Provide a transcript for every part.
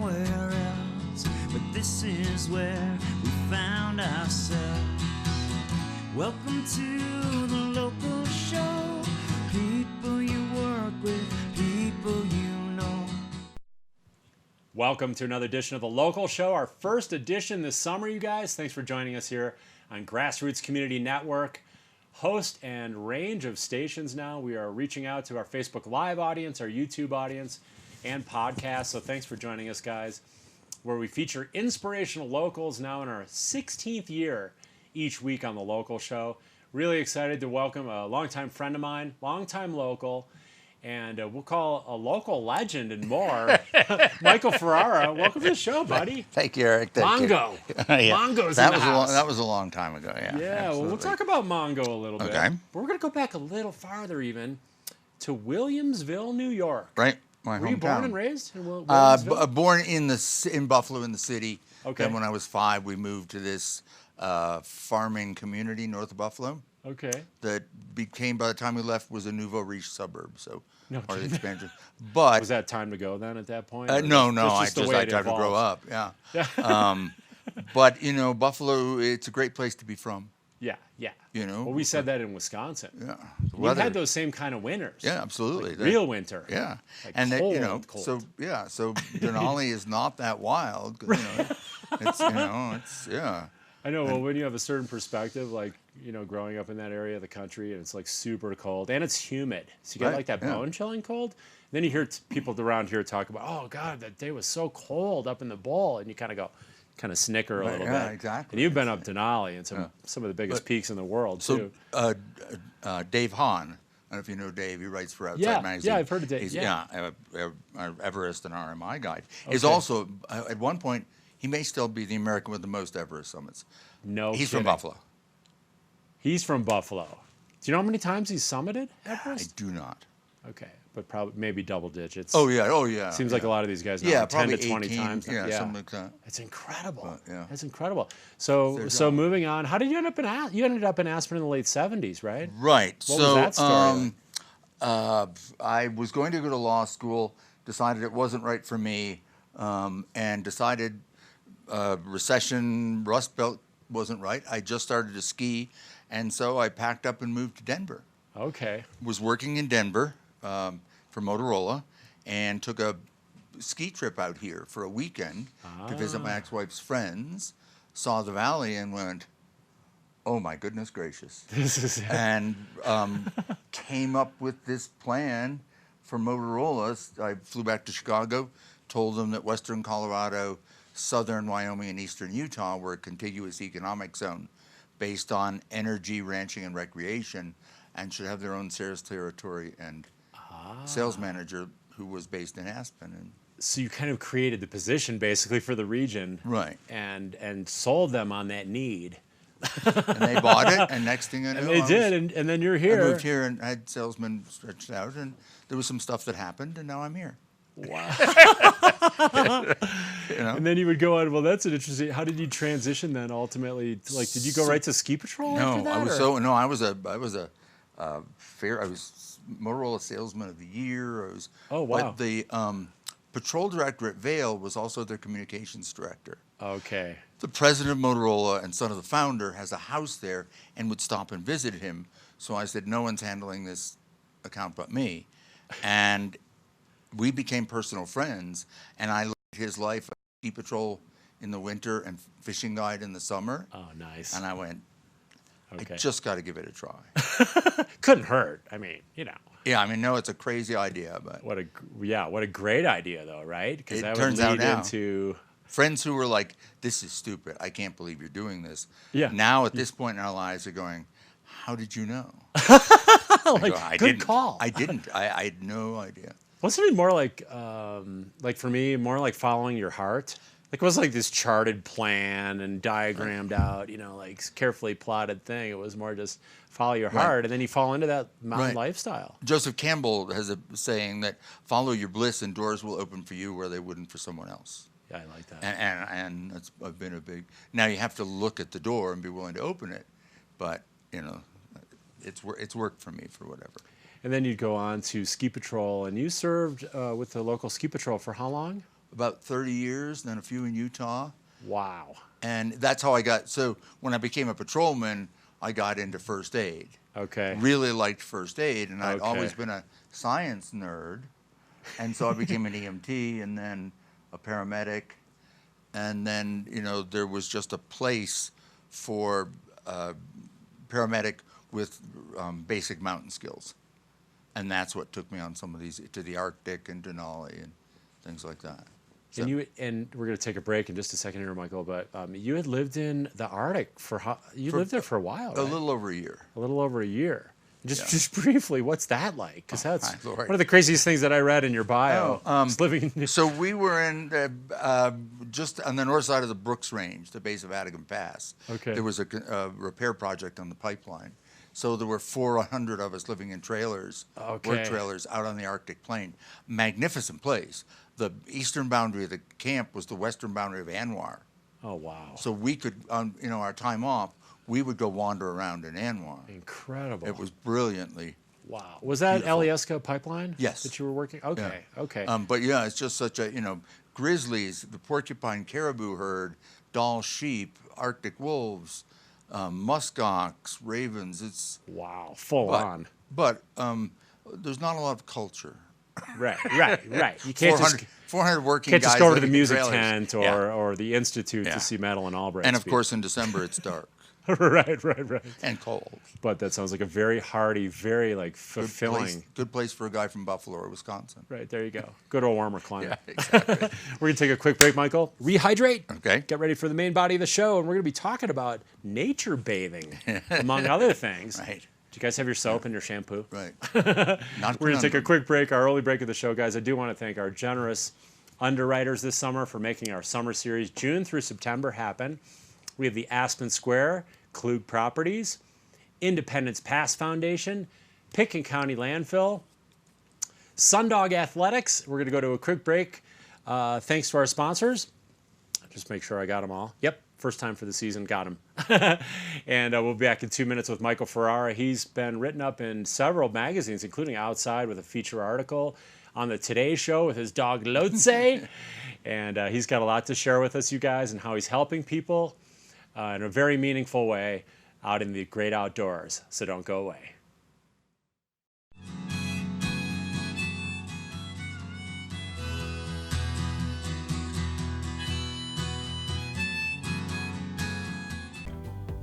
nowhere else, but this is where we found ourselves. Welcome to the local show. People you work with, people you know. Welcome to another edition of the Local Show, our first edition this summer, you guys. Thanks for joining us here on Grassroots Community Network. Host and range of stations now. We are reaching out to our Facebook Live audience, our YouTube audience, and podcasts. So thanks for joining us, guys, where we feature inspirational locals now in our 16th year each week on the Local Show. Really excited to welcome a longtime friend of mine, longtime local, and we'll call a local legend and more, Michael Ferrara. Welcome to the show, buddy. Thank you, Eric. Thank Mongo. you. Yeah. Mongo's that in the was house. That was a long time ago, yeah. Yeah, absolutely. well, we'll talk about Mongo a little bit. Okay. But we're going to go back a little farther even to Williamsville, New York. Right, my Were hometown. you born and raised in Williamsville? Born in Buffalo, in the city. Okay. Then when I was 5, we moved to this farming community north of Buffalo. Okay. That became, by the time we left, was a nouveau riche suburb. So No part of the kidding. expansion. But Was that time to go then at that point? no, That's I the way tried it to grow evolved? up. Yeah. But Buffalo, it's a great place to be from. Yeah, yeah. Well, we said that in Wisconsin. Yeah. The We've weather. had those same kind of winters. Yeah, absolutely. Like real winter. Yeah, Like and cold. so Denali is not that wild. 'Cause, it's yeah. I know. Well, when you have a certain perspective, like growing up in that area of the country, and it's like super cold and it's humid, so you get Right, like that yeah. bone-chilling cold. And then you hear people around here talk about, oh God, that day was so cold up in the bowl, and you kind of snicker a little yeah, bit. exactly. And you've been up Denali and some of the biggest But- peaks in the world So too. Dave Hahn, I don't know if you know Dave. He writes for Outside Yeah, Magazine. yeah, I've heard of Dave, He's, yeah. our Everest and RMI guide. Is Okay. also at one point he may still be the American with the most Everest summits. No, He's kidding. from Buffalo. He's from Buffalo. Do you know how many times he's summited I Everest? do not. Okay, but probably maybe double digits. Oh yeah. Seems like a lot of these guys now, Yeah, 10 probably to 20 18, times. Yeah, something like that. It's incredible. Yeah. That's incredible. So Their so job. moving on, how did you end up you ended up in Aspen in the late 70s, right? Right. What so was that story I was going to go to law school, decided it wasn't right for me, and decided recession, Rust Belt wasn't right. I just started to ski, and so I packed up and moved to Denver. Okay. Was working in Denver for Motorola, and took a ski trip out here for a weekend to visit my ex-wife's friends, saw the valley, and went, oh my goodness gracious. This is And came up with this plan for Motorola. I flew back to Chicago, told them that Western Colorado, Southern Wyoming, and Eastern Utah were a contiguous economic zone based on energy, ranching, and recreation, and should have their own sales territory and sales manager who was based in Aspen. And so you kind of created the position basically for the region, right. and sold them on that need. And they bought it, and next thing I knew, And they did, and then you're I here. moved here and had salesmen stretched out, and there was some stuff that happened, and now I'm here. Wow. You know? And then you would go on. Well, that's an interesting. How did you transition then? Ultimately, like, did you go right to ski patrol after No, that? I was I was Motorola Salesman of the Year. I was. Oh, wow. But the patrol director at Vail was also their communications director. Okay. The president of Motorola and son of the founder has a house there and would stop and visit him. So I said, no one's handling this account but me, and we became personal friends. And I lived his life, ski patrol in the winter and fishing guide in the summer. Oh, nice. And I went, Okay. I just got to give it a try. Couldn't hurt. I mean, Yeah, I mean, no, it's a crazy idea, but what a great idea though, right? Because It that would turns lead out now. into friends who were like, this is stupid. I can't believe you're doing this. Yeah. Now at this point in our lives are going, how did you know? like I good didn't. call. I didn't. I had no idea. Wasn't it more like for me, more like following your heart? Like it was like this charted plan and diagrammed out, like carefully plotted thing. It was more just follow your heart, and then you fall into that mountain lifestyle. Joseph Campbell has a saying that follow your bliss and doors will open for you where they wouldn't for someone else. Yeah, I like that. And that's been a big. Now you have to look at the door and be willing to open it, but it's worked for me for whatever. And then you'd go on to ski patrol, and you served with the local ski patrol for how long? about 30 years, then a few in Utah. Wow. And that's how I got, so when I became a patrolman, I got into first aid. Okay. Really liked first aid, and I'd Okay. always been a science nerd. And so I became an EMT and then a paramedic. And then, you know, there was just a place for paramedic with basic mountain skills. And that's what took me on some of these, to the Arctic and Denali and things like that. So, And we're going to take a break in just a second here, Michael, but you had lived in the Arctic you lived there for a while, right? a little over a year. A little over a year. Yeah. Just briefly, what's that like? Because that's my Lord. one of the craziest things that I read in your bio. Just living in So we were in just on the north side of the Brooks Range, the base of Adigan Pass. Okay. There was a repair project on the pipeline. So there were 400 of us living in trailers, Okay. work trailers, out on the Arctic plain. Magnificent place. The eastern boundary of the camp was the western boundary of Anwar. Oh, wow. So we could, you know, our time off, we would go wander around in Anwar. Incredible. It was brilliantly. Wow. Was that beautiful. Alyeska pipeline? Yes. That you were working? Okay. Yeah. Okay. But yeah, it's just such a, you know, grizzlies, the porcupine caribou herd, Dall sheep, Arctic wolves, muskox, ravens. It's wow. Full on. But there's not a lot of culture. Right. You can't 400 working can't guys just go to the living in music trailers. tent or the institute Yeah. to see Madeline Albright. And of speak. course, in December it's dark right. and cold. But that sounds like a very hearty, very like fulfilling. Good place for a guy from Buffalo or Wisconsin. Right, there you go. Go to a warmer climate. Yeah, exactly. We're going to take a quick break, Michael. Rehydrate. Okay. Get ready for the main body of the show, and we're going to be talking about nature bathing, among other things. Right. Do you guys have your soap and your shampoo? Right. We're going to take a quick break, our early break of the show, guys. I do want to thank our generous underwriters this summer for making our summer series June through September happen. We have the Aspen Square, Klug Properties, Independence Pass Foundation, Pitkin County Landfill, Sundog Athletics. We're going to go to a quick break. Thanks to our sponsors. Just make sure I got them all. Yep, first time for the season, got them. And we'll be back in 2 minutes with Michael Ferrara. He's been written up in several magazines, including Outside with a feature article, on the Today Show with his dog Lotse. And he's got a lot to share with us, you guys, and how he's helping people in a very meaningful way out in the great outdoors. So don't go away.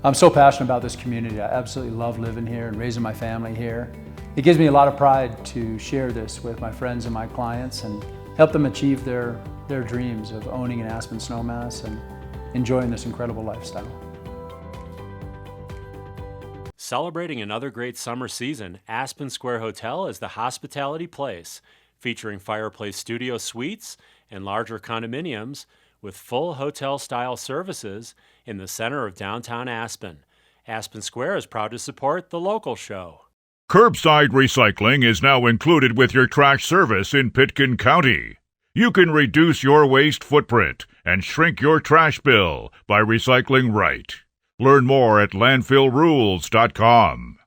I'm so passionate about this community. I absolutely love living here and raising my family here. It gives me a lot of pride to share this with my friends and my clients and help them achieve their dreams of owning an Aspen snowmass and enjoying this incredible lifestyle. Celebrating another great summer season, Aspen Square Hotel is the hospitality place, featuring fireplace studio suites and larger condominiums with full hotel-style services in the center of downtown Aspen. Aspen Square is proud to support the local show. Curbside recycling is now included with your trash service in Pitkin County. You can reduce your waste footprint and shrink your trash bill by recycling right. Learn more at landfillrules.com.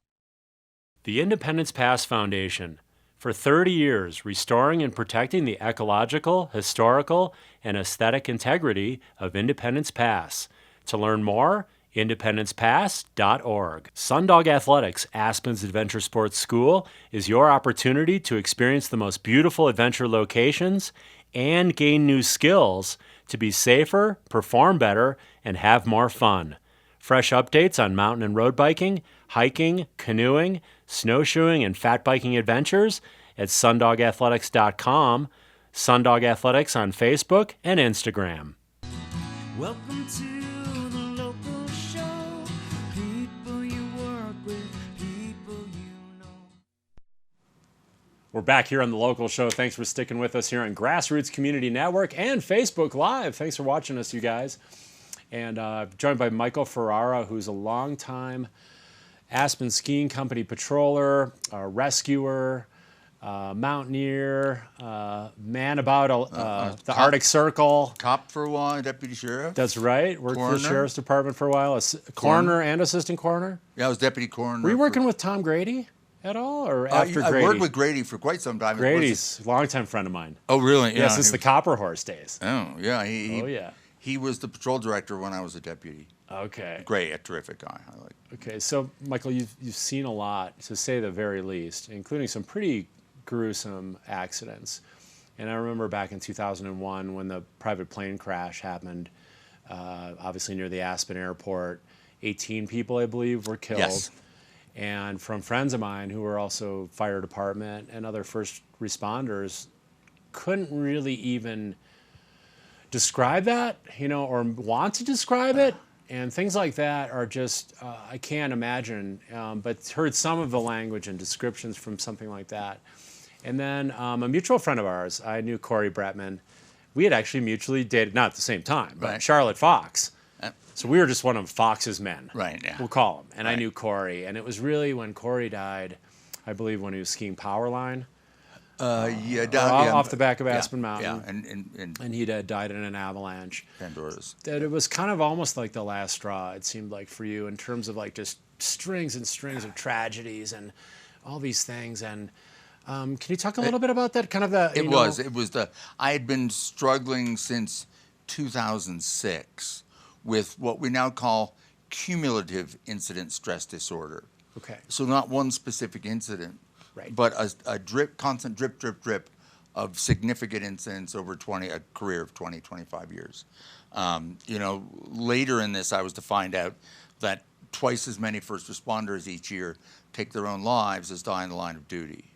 The Independence Pass Foundation. For 30 years, restoring and protecting the ecological, historical, and aesthetic integrity of Independence Pass. To learn more, independencepass.org. Sundog Athletics, Aspen's adventure sports school, is your opportunity to experience the most beautiful adventure locations and gain new skills to be safer, perform better, and have more fun. Fresh updates on mountain and road biking, hiking, canoeing, snowshoeing, and fat biking adventures at sundogathletics.com, Sundog Athletics on Facebook and Instagram. Welcome to the local show. People you work with, people you know. We're back here on the local show. Thanks for sticking with us here on Grassroots Community Network and Facebook Live. Thanks for watching us, you guys. And joined by Michael Ferrara, who's a longtime Aspen Skiing Company patroller, rescuer, mountaineer, man about the Arctic Circle. Cop for a while, deputy sheriff. That's right. Worked for the Coroner. Sheriff's Department for a while. Coroner and assistant coroner. Yeah, I was deputy coroner. Were you working with Tom Grady at all, or after I Grady? worked with Grady for quite some time. Grady's a longtime friend of mine. Oh, really? Yeah, since the Copper Horse days. Oh, yeah. Oh, yeah. He was the patrol director when I was a deputy. Okay. Great, a terrific guy. I like. Okay, so Michael, you've seen a lot, to say the very least, including some pretty gruesome accidents. And I remember back in 2001 when the private plane crash happened, obviously near the Aspen airport. 18 people, I believe, were killed. Yes. And from friends of mine who were also fire department and other first responders, couldn't really even describe that, or want to describe it. And things like that are just, I can't imagine, but heard some of the language and descriptions from something like that. And then a mutual friend of ours, I knew Corey Bretman. We had actually mutually dated, not at the same time, but Right. Charlotte Fox. So we were just one of Fox's men. Right, yeah. We'll call him. And I Right. knew Corey. And it was really when Corey died, I believe when he was skiing Powerline. Off the back of Aspen Mountain. Yeah, and And he had died in an avalanche. Pandora's. That it was kind of almost like the last straw, it seemed like, for you, in terms of like just strings and strings of tragedies and all these things. And can you talk a little bit about that? Kind of the. It was the. I had been struggling since 2006 with what we now call cumulative incident stress disorder. Okay. So not one specific incident, Right. but a constant drip of significant incidents over a career of 20, 25 years. Later in this, I was to find out that twice as many first responders each year take their own lives as die in the line of duty.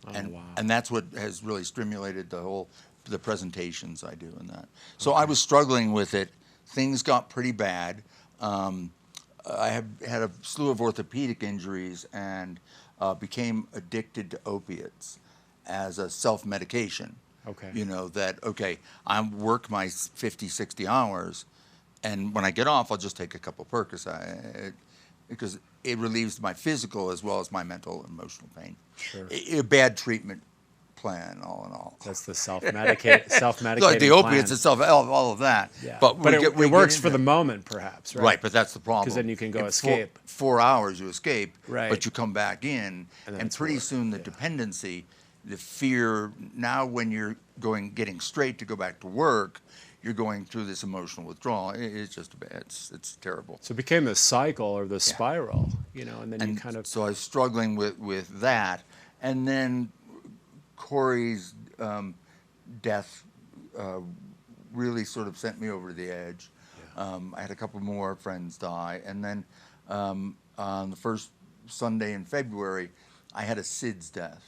Oh, And, wow. and that's what has really stimulated the presentations I do and that. So I was struggling with it. Things got pretty bad. I have had a slew of orthopedic injuries and became addicted to opiates as a self-medication. Okay. I work my 50, 60 hours, and when I get off, I'll just take a couple Percocet because it relieves my physical as well as my mental and emotional pain. Sure. A bad treatment plan, all in all. That's the self-medicating Like the opiates plan. itself, all of that. Yeah. But it works for the moment, perhaps, right? Right, but that's the problem. 'Cause then you can go In escape. 4 hours you escape, Right. but you come back in, And then and it's pretty worse, soon the yeah. dependency, the fear. Now, when you're getting straight to go back to work, you're going through this emotional withdrawal. It's just bad. It's terrible. So it became the cycle or the spiral, and then you kind of. So I was struggling with that, and then Corey's death really sort of sent me over the edge. Yeah. I had a couple more friends die, and then on the first Sunday in February, I had a SIDS death,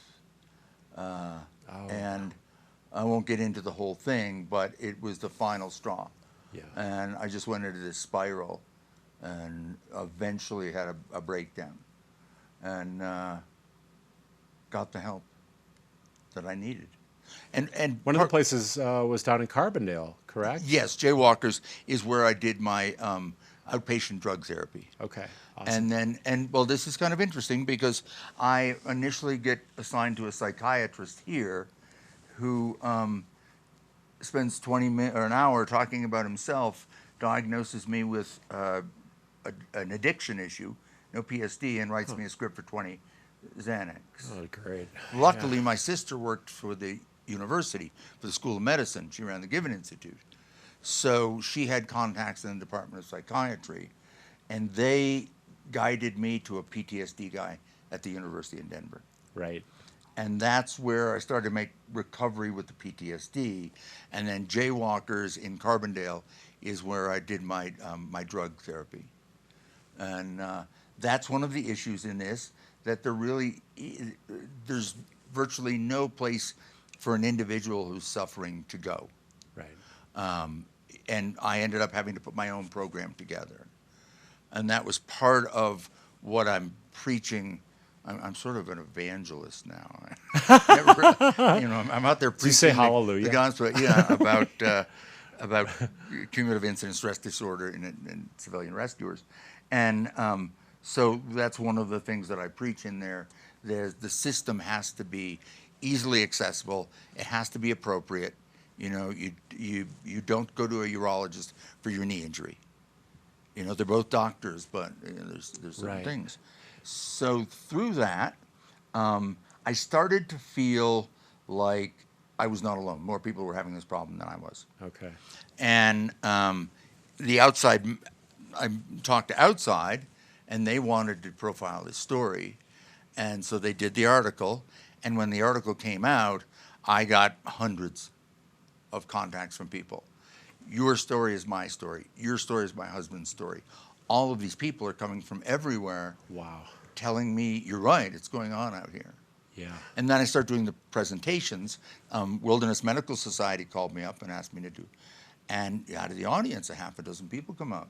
and I won't get into the whole thing, but it was the final straw. Yeah. And I just went into this spiral, and eventually had a breakdown, and got the help that I needed. And One of the places was down in Carbondale, correct? Yes, Jaywalkers is where I did my outpatient drug therapy. Okay. Awesome. And well, this is kind of interesting because I initially get assigned to a psychiatrist here who spends 20 minutes or an hour talking about himself, diagnoses me with an addiction issue, no PSD, and writes me a script for 20 Xanax. Oh, great. Luckily, my sister worked for the university, for the School of Medicine. She ran the Given Institute. So she had contacts in the Department of Psychiatry, and they guided me to a PTSD guy at the University in Denver. Right. And that's where I started to make recovery with the PTSD. And then Jaywalkers in Carbondale is where I did my drug therapy. And that's one of the issues in this, that there's virtually no place for an individual who's suffering to go. Right. And I ended up having to put my own program together. And that was part of what I'm preaching. I'm sort of an evangelist now. I'm out there preaching. Do you say hallelujah? The gospel, about cumulative incident stress disorder in civilian rescuers. And so that's one of the things that I preach in there. The system has to be easily accessible. It has to be appropriate. You don't go to a urologist for your knee injury. They're both doctors, but there's certain Right. things. So through that, I started to feel like I was not alone. More people were having this problem than I was. Okay. And the outside, I talked to outside, and they wanted to profile this story. And so they did the article. And when the article came out, I got hundreds of contacts from people. Your story is my story. Your story is my husband's story. All of these people are coming from everywhere. Wow. Telling me, you're right, it's going on out here. Yeah. And then I started doing the presentations. Wilderness Medical Society called me up and asked me to do. And out of the audience, a half a dozen people come up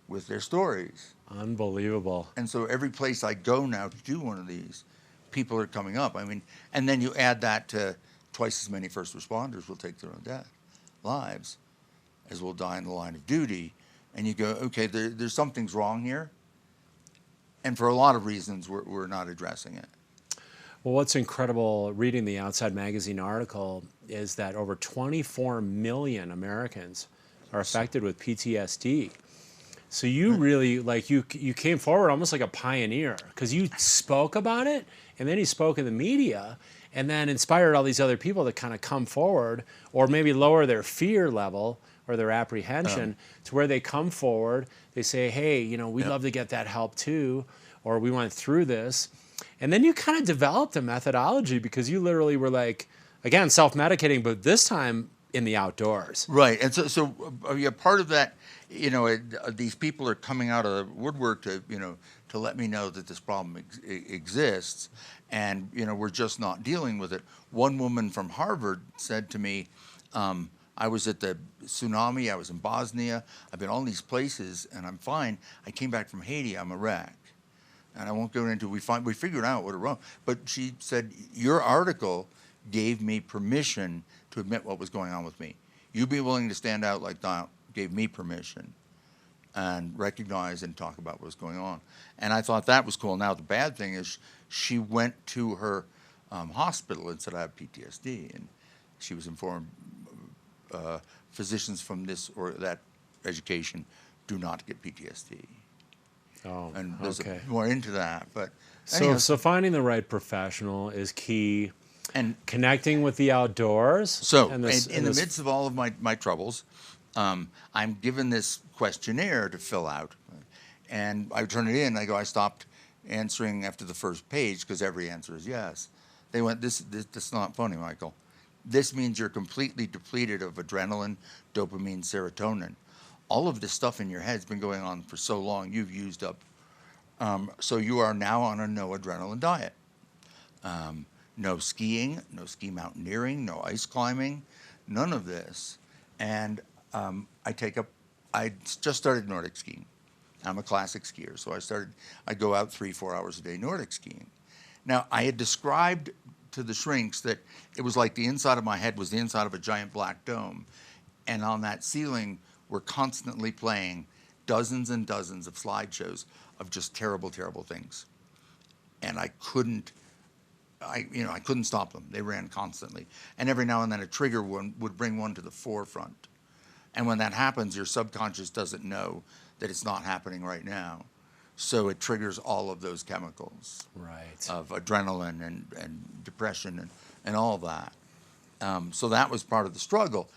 with their stories. Unbelievable. And so every place I go now to do one of these, people are coming up. I mean, and then you add that to twice as many first responders will take their own lives as will die in the line of duty. And you go, okay, there's something's wrong here. And for a lot of reasons, we're not addressing it. Well, what's incredible reading the Outside Magazine article is that over 24 million Americans are affected with PTSD. So you really, like, you came forward almost like a pioneer, because you spoke about it, and then you spoke in the media, and then inspired all these other people to kind of come forward, or maybe lower their fear level or their apprehension to where they come forward, they say, hey, you know, we'd love to get that help too, or we went through this. And then you kind of developed a methodology, because you literally were like, again, self-medicating, but this time in the outdoors. Right. And so yeah, part of that, you know, these people are coming out of the woodwork to, you know, to let me know that this problem exists. And, you know, we're just not dealing with it. One woman from Harvard said to me, I was at the tsunami, I was in Bosnia, I've been all these places, and I'm fine. I came back from Haiti, I'm a wreck. And I won't go into, we figured out what was wrong. But she said, your article gave me permission to admit what was going on with me. You be willing to stand out like that gave me permission and recognize and talk about what was going on. And I thought that was cool. Now, the bad thing is she went to her hospital and said, I have PTSD. And she was informed, physicians from this or that education do not get PTSD. Oh, and there's okay. more into that, but so finding the right professional is key, and connecting with the outdoors. So and in the midst of all of my troubles, I'm given this questionnaire to fill out, and I turn it in. I stopped answering after the first page because every answer is yes. They went, this is not funny, Michael. This means you're completely depleted of adrenaline, dopamine, serotonin. All of this stuff in your head's been going on for so long, you've used up. So you are now on a no adrenaline diet. No skiing, no ski mountaineering, no ice climbing, none of this. And I just started Nordic skiing. I'm a classic skier, so I go out 3-4 hours a day Nordic skiing. Now, I had described to the shrinks that it was like the inside of my head was the inside of a giant black dome. And on that ceiling, we're constantly playing dozens and dozens of slideshows of just terrible, terrible things. And I couldn't stop them. They ran constantly. And every now and then a trigger one would bring one to the forefront. And when that happens, your subconscious doesn't know that it's not happening right now. So it triggers all of those chemicals of adrenaline and depression and all that. So that was part of the struggle.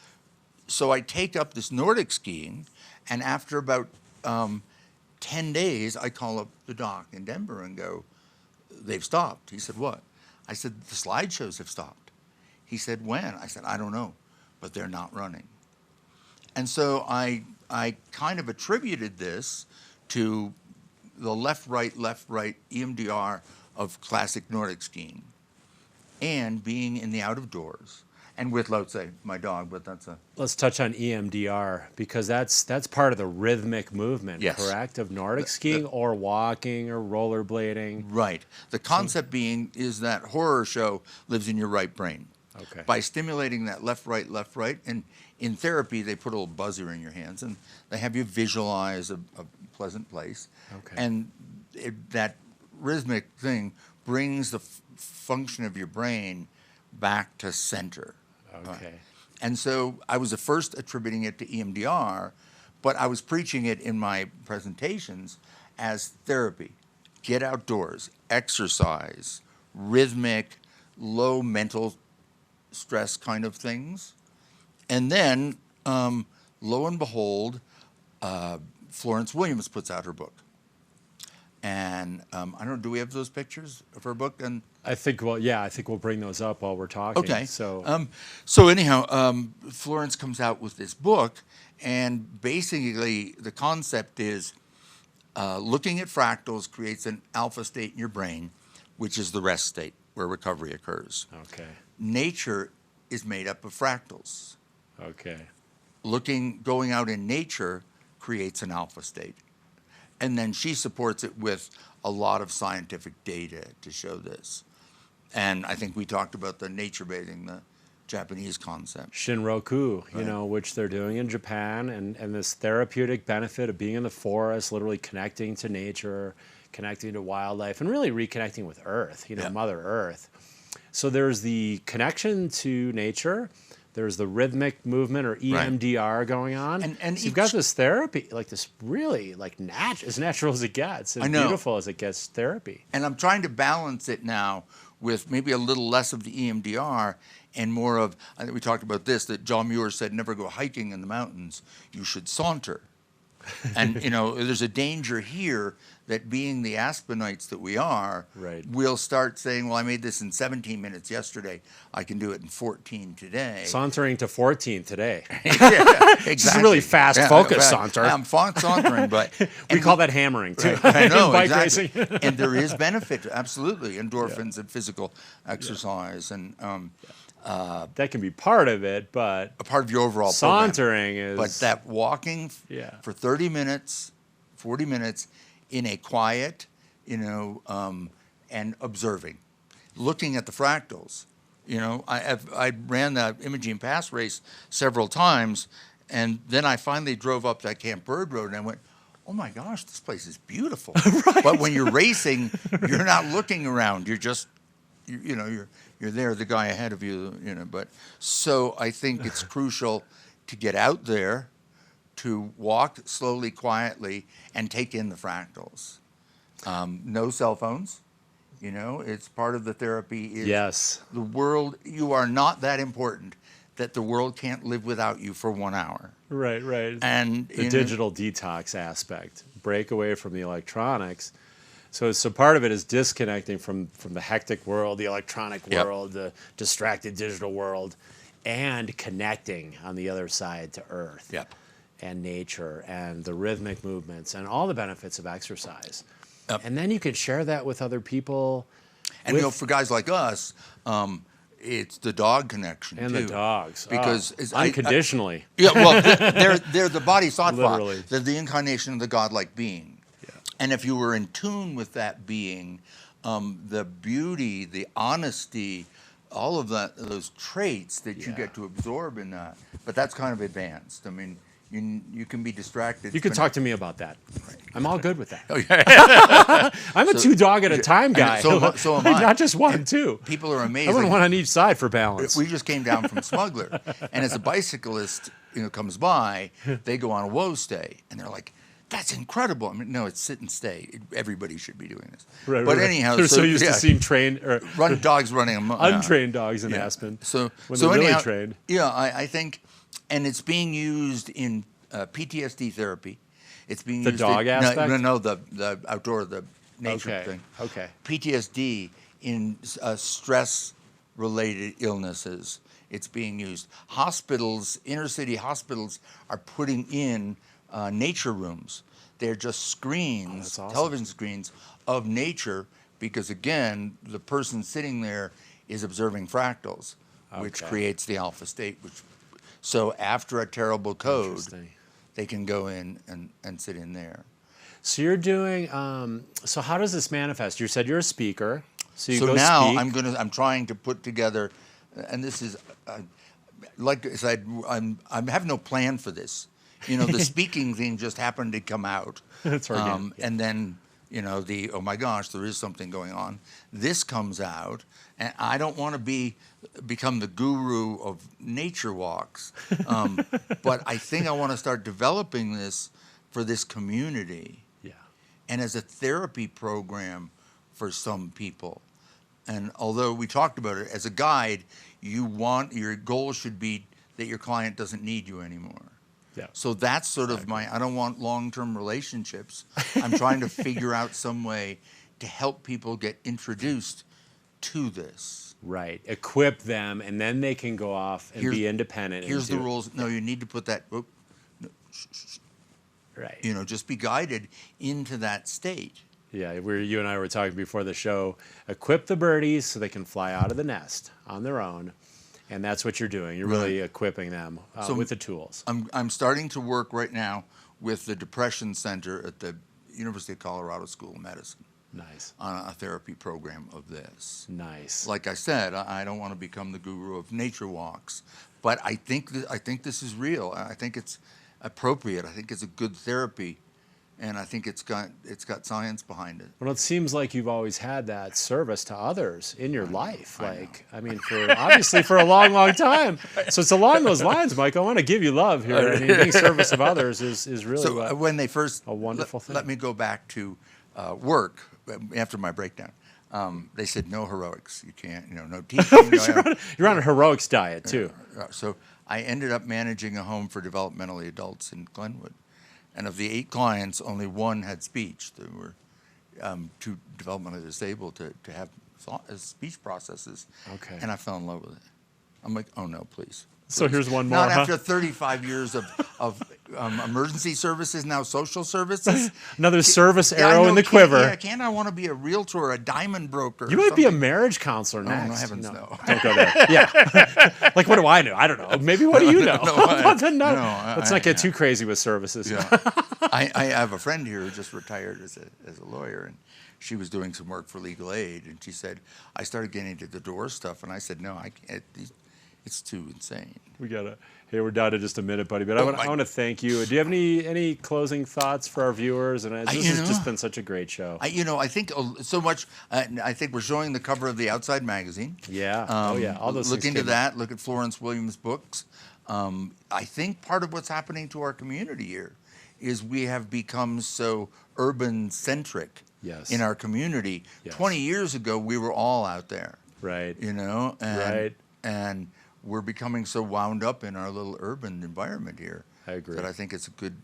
So I take up this Nordic skiing, and after about 10 days, I call up the doc in Denver and go, they've stopped. He said, what? I said, the slideshows have stopped. He said, when? I said, I don't know, but they're not running. And so I kind of attributed this to the left-right EMDR of classic Nordic skiing and being in the out of doors. And with, let's say, my dog, but that's a... Let's touch on EMDR, because that's part of the rhythmic movement, yes. Correct? Of Nordic skiing or walking or rollerblading. Right. The concept being is that horror show lives in your right brain. Okay. By stimulating that left, right, and in therapy, they put a little buzzer in your hands, and they have you visualize a pleasant place. Okay. And that rhythmic thing brings the function of your brain back to center. Okay. And so I was the first attributing it to EMDR, but I was preaching it in my presentations as therapy. Get outdoors, exercise, rhythmic, low mental stress kind of things. And then, lo and behold, Florence Williams puts out her book. And I don't know, do we have those pictures of her book? And I think we'll bring those up while we're talking. okay. So, So anyhow, Florence comes out with this book, and basically the concept is looking at fractals creates an alpha state in your brain, which is the rest state where recovery occurs. okay. Nature is made up of fractals. Okay. Going out in nature creates an alpha state. And then she supports it with a lot of scientific data to show this. And I think we talked about the nature bathing, the Japanese concept. Shinroku, Right. which they're doing in Japan, and this therapeutic benefit of being in the forest, literally connecting to nature, connecting to wildlife, and really reconnecting with Earth, Yeah. Mother Earth. So there's the connection to nature. There's the rhythmic movement or EMDR going on. And so you've got this therapy, like this really as natural as it gets, and I know. beautiful as it gets therapy. And I'm trying to balance it now with maybe a little less of the EMDR and more of, I think we talked about this, that John Muir said, never go hiking in the mountains, you should saunter. And, there's a danger here that being the Aspenites that we are, Right. we'll start saying, well, I made this in 17 minutes yesterday, I can do it in 14 today. Sauntering to 14 today. Yeah, exactly. This is a really fast focus saunter. I'm sauntering, but We call that hammering too. I know, in bike exactly. racing. And there is benefit, absolutely, endorphins and physical exercise, and That can be part of it, but a part of your overall program. sauntering is. But that walking Yeah. for 30 minutes, 40 minutes in a quiet, and observing, looking at the fractals. I ran the Imogene Pass race several times, and then I finally drove up that Camp Bird Road, and I went, oh my gosh, this place is beautiful. Right. But when you're racing, you're not looking around. You're just, you're there, the guy ahead of you, But so I think it's crucial to get out there, to walk slowly, quietly, and take in the fractals. No cell phones. It's part of the therapy. Is Yes. the world, you are not that important that the world can't live without you for 1 hour. Right. And The digital detox aspect, break away from the electronics. So part of it is disconnecting from the hectic world, the electronic Yep. world, the distracted digital world, and connecting on the other side to Earth. Yep. And nature and the rhythmic movements and all the benefits of exercise. Yep. And then you can share that with other people. And for guys like us, it's the dog connection And too. the dogs. Because unconditionally. Yeah, well, they're the body sattva. Literally. They're the incarnation of the godlike being. Yeah. And if you were in tune with that being, the beauty, the honesty, all of those traits that you Yeah. get to absorb in that. But that's kind of advanced. I mean, you can be distracted. You can talk to me about that. I'm all good with that. Oh, yeah. I'm a 2 dog at a time guy. So am I. Not just 1, 2. People are amazed. I want Like, one on each side for balance. we just came down from Smuggler, and as a bicyclist, comes by, they go on a woe stay, and they're like, "That's incredible." I mean, no, it's sit and stay. Everybody should be doing this. Right, but right. anyhow, They're so used to seeing trained or dogs running amok. untrained dogs in Yeah. Aspen. So when so they're really anyhow, trained. Yeah, I think, and it's being used in PTSD therapy. It's being The used dog in, aspect? No, the outdoor, the nature thing. Okay. PTSD in stress-related illnesses. It's being used. Hospitals, inner city hospitals, are putting in nature rooms. They're just screens, that's awesome. television screens of nature, because again, the person sitting there is observing fractals, which Okay. creates the alpha state. So after a terrible code, Interesting. they can go in and sit in there. So you're doing. So how does this manifest? You said you're a speaker. So you So go now speak. I'm trying to put together, and this is like I said, I have no plan for this. The speaking thing just happened to come out. That's organic. And then oh my gosh, there is something going on. This comes out, and I don't want to become the guru of nature walks, but I think I want to start developing this for this community. Yeah. And as a therapy program for some people. And although we talked about it, as a guide, your goal should be that your client doesn't need you anymore. Yeah. So that's sort of I don't want long-term relationships. I'm trying to figure out some way to help people get introduced to this. Right. Equip them, and then they can go off and be independent. Here's the rules. No, you need to put that. Right. Just be guided into that state. Yeah, you and I were talking before the show. Equip the birdies so they can fly out of the nest on their own, and that's what you're doing. You're really equipping them with the tools. I'm starting to work right now with the Depression Center at the University of Colorado School of Medicine. Nice. On a therapy program of this. Nice. Like I said, I don't want to become the guru of nature walks, but I think this is real. I think it's appropriate. I think it's a good therapy, and I think it's got science behind it. Well, it seems like you've always had that service to others in your life. I mean, obviously for a long, long time. So it's along those lines, Mike. I want to give you love here. I mean, being service of others is really when they first a wonderful thing. Let me go back to work after my breakdown. They said no heroics. You can't, no teaching. You're on a heroics diet too. So I ended up managing a home for developmentally adults in Glenwood. And of the 8 clients, only 1 had speech. They were too developmentally disabled to have speech processes. Okay. And I fell in love with it. I'm like, oh no, please. So here's one more. Not after 35 years of emergency services, now social services. Another service arrow in the quiver. Can't I want to be a realtor or a diamond broker? You might be a marriage counselor next. No, heavens no. Don't go there. Yeah. Like, what do I know? I don't know. Maybe what do you know? Let's not get too crazy with services. Yeah. I have a friend here who just retired as a lawyer, and she was doing some work for legal aid, and she said, I started getting into the divorce stuff, and I said, no, I can't. It's too insane. Hey, we're down to just a minute, buddy, but I want to thank you. Do you have any closing thoughts for our viewers? And this has just been such a great show. I think so much. I think we're showing the cover of the Outside magazine. Yeah. All those look things into that. Look at Florence Williams' books. I think part of what's happening to our community here is we have become so urban-centric in our community. Yes. 20 years ago, we were all out there. Right. And we're becoming so wound up in our little urban environment here. I agree. That I think it's a good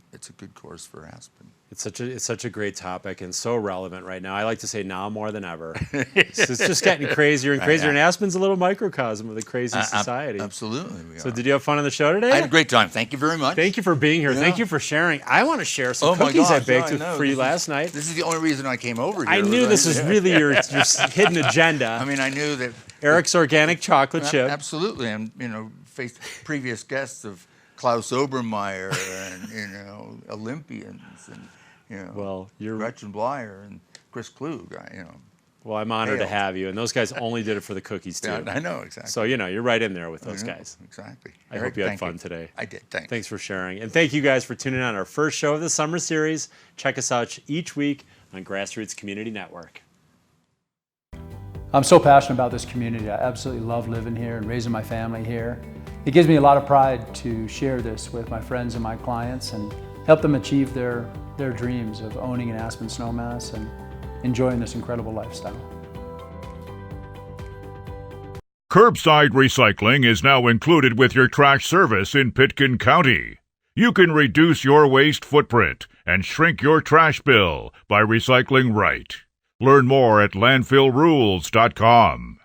course for Aspen. It's such a great topic and so relevant right now. I like to say now more than ever. It's just getting crazier and crazier, and Aspen's a little microcosm of the crazy society. Absolutely. So did you have fun on the show today? I had a great time. Thank you very much. Thank you for being here. Yeah. Thank you for sharing. I want to share some cookies I baked for you last night. This is the only reason I came over here. I knew this was really your hidden agenda. I mean, I knew that Erik's organic chocolate chip. Absolutely, and faced previous guests of Klaus Obermeyer and Olympians and Gretchen Blyer and Chris Klug. Well, I'm honored to have you, and those guys only did it for the cookies too. Yeah, I know exactly. So you're right in there with those guys. Exactly. I hope you had fun today. I did. Thanks. Thanks for sharing, and thank you guys for tuning in on our first show of the summer series. Check us out each week on Grassroots Community Network. I'm so passionate about this community. I absolutely love living here and raising my family here. It gives me a lot of pride to share this with my friends and my clients and help them achieve their dreams of owning an Aspen snowmass and enjoying this incredible lifestyle. Curbside recycling is now included with your trash service in Pitkin County. You can reduce your waste footprint and shrink your trash bill by recycling right. Learn more at landfillrules.com.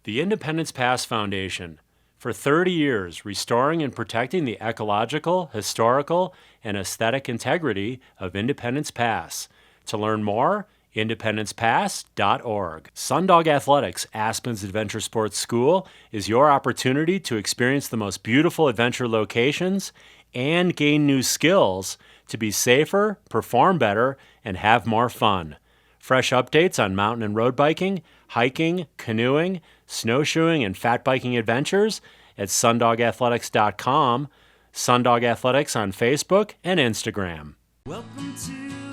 The Independence Pass Foundation. For 30 years, restoring and protecting the ecological, historical, and aesthetic integrity of Independence Pass. To learn more, independencepass.org. Sundog Athletics, Aspen's adventure sports school, is your opportunity to experience the most beautiful adventure locations and gain new skills to be safer, perform better, and have more fun. Fresh updates on mountain and road biking, hiking, canoeing, snowshoeing, and fat biking adventures at sundogathletics.com, Sundog Athletics on Facebook and Instagram. Welcome to